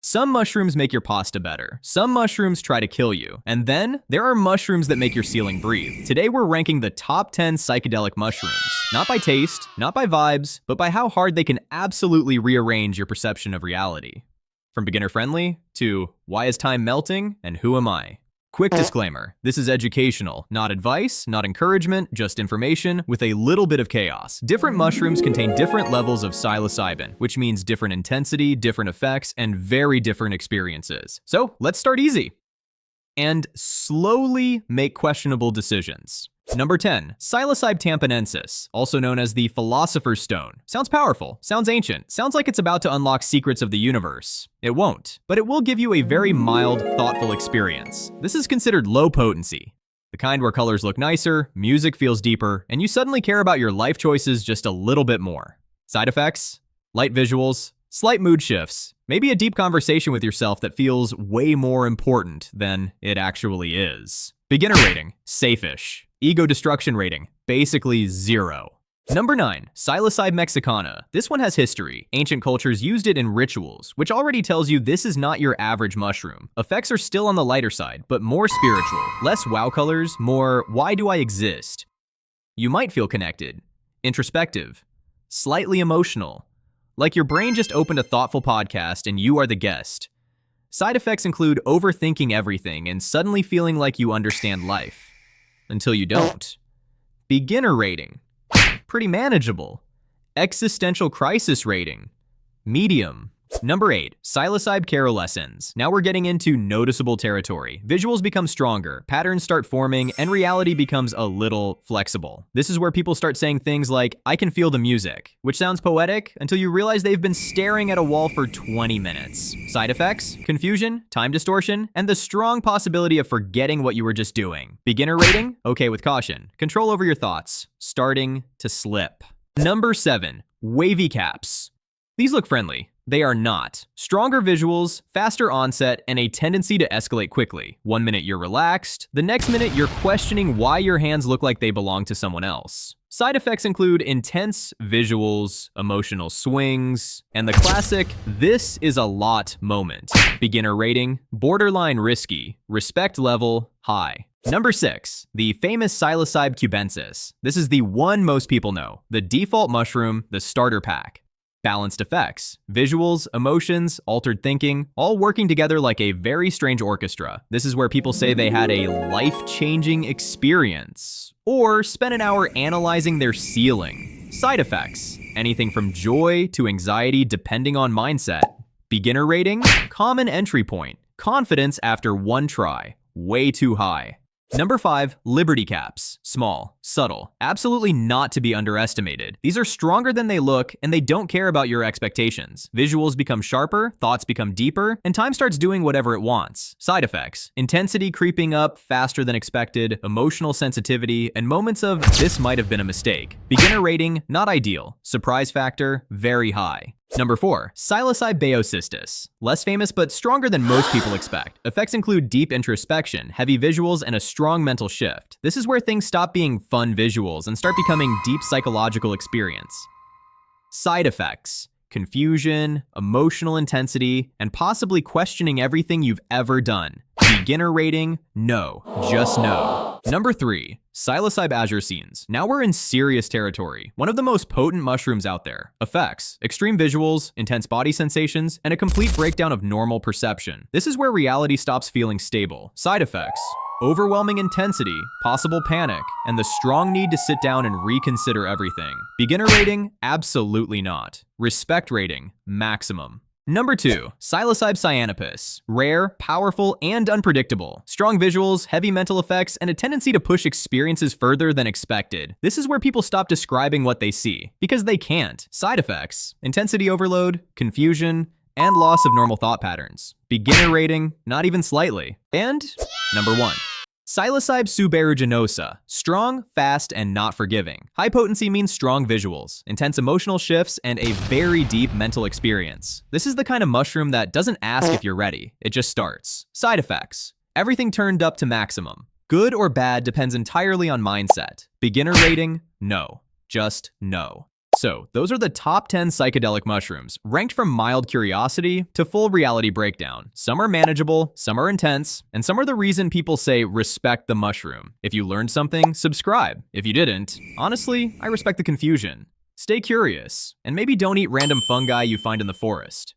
Some mushrooms make your pasta better. Some mushrooms try to kill you. And then there are mushrooms that make your ceiling breathe. Today we're ranking the top 10 psychedelic mushrooms. Not by taste, not by vibes, but by how hard they can absolutely rearrange your perception of reality. From beginner friendly to why is time melting and who am I? Quick disclaimer, this is educational, not advice, not encouragement, just information with a little bit of chaos. Different mushrooms contain different levels of psilocybin, which means different intensity, different effects, and very different experiences. So let's start easy and slowly make questionable decisions. Number 10, Psilocybe tamponensis, also known as the Philosopher's Stone. Sounds powerful, sounds ancient, sounds like it's about to unlock secrets of the universe. It won't, but it will give you a very mild, thoughtful experience. This is considered low potency, the kind where colors look nicer, music feels deeper, and you suddenly care about your life choices just a little bit more. Side effects? Light visuals, slight mood shifts, maybe a deep conversation with yourself that feels way more important than it actually is. Beginner rating, safe-ish. Ego destruction rating, basically 0. Number 9, Psilocybe mexicana. This one has history. Ancient cultures used it in rituals, which already tells you this is not your average mushroom. Effects are still on the lighter side, but more spiritual. Less wow colors, more why do I exist? You might feel connected, introspective, slightly emotional, like your brain just opened a thoughtful podcast and you are the guest. Side effects include overthinking everything and suddenly feeling like you understand life. Until you don't. Beginner rating, pretty manageable. Existential crisis rating, medium. Number 8, Psilocybe caerulescens. Now we're getting into noticeable territory. Visuals become stronger, patterns start forming, and reality becomes a little flexible. This is where people start saying things like, I can feel the music, which sounds poetic until you realize they've been staring at a wall for 20 minutes. Side effects, confusion, time distortion, and the strong possibility of forgetting what you were just doing. Beginner rating, okay with caution. Control over your thoughts, starting to slip. Number 7, wavy caps. These look friendly. They are not. Stronger visuals, faster onset, and a tendency to escalate quickly. 1 minute you're relaxed, the next minute you're questioning why your hands look like they belong to someone else. Side effects include intense visuals, emotional swings, and the classic, this is a lot moment. Beginner rating, borderline risky, respect level, high. Number 6, the famous Psilocybe cubensis. This is the one most people know, the default mushroom, the starter pack. Balanced effects, visuals, emotions, altered thinking, all working together like a very strange orchestra. This is where people say they had a life-changing experience, or spent an hour analyzing their ceiling. Side effects, anything from joy to anxiety depending on mindset. Beginner rating, common entry point, confidence after one try, way too high. Number 5, Liberty caps. Small, subtle, absolutely not to be underestimated. These are stronger than they look, and they don't care about your expectations. Visuals become sharper, thoughts become deeper, and time starts doing whatever it wants. Side effects, intensity creeping up faster than expected, emotional sensitivity, and moments of this might have been a mistake. Beginner rating, not ideal. Surprise factor, very high. Number 4, Psilocybe baeocystis. Less famous but stronger than most people expect. Effects include deep introspection, heavy visuals, and a strong mental shift. This is where things stop being fun visuals and start becoming deep psychological experience. Side effects, confusion, emotional intensity, and possibly questioning everything you've ever done. Beginner rating, no, just no. Number 3, Psilocybe azurescens. Now we're in serious territory. One of the most potent mushrooms out there. Effects, extreme visuals, intense body sensations, and a complete breakdown of normal perception. This is where reality stops feeling stable. Side effects, overwhelming intensity, possible panic, and the strong need to sit down and reconsider everything. Beginner rating, absolutely not. Respect rating, maximum. Number 2, Psilocybe cyanopus. Rare, powerful, and unpredictable. Strong visuals, heavy mental effects, and a tendency to push experiences further than expected. This is where people stop describing what they see, because they can't. Side effects, intensity overload, confusion, and loss of normal thought patterns. Beginner rating, not even slightly. And number 1, Psilocybe suberugosa. Strong, fast, and not forgiving. High potency means strong visuals, intense emotional shifts, and a very deep mental experience. This is the kind of mushroom that doesn't ask if you're ready, it just starts. Side effects, everything turned up to maximum. Good or bad depends entirely on mindset. Beginner rating, no. Just no. So, those are the top 10 psychedelic mushrooms, ranked from mild curiosity to full reality breakdown. Some are manageable, some are intense, and some are the reason people say respect the mushroom. If you learned something, subscribe. If you didn't, honestly, I respect the confusion. Stay curious, and maybe don't eat random fungi you find in the forest.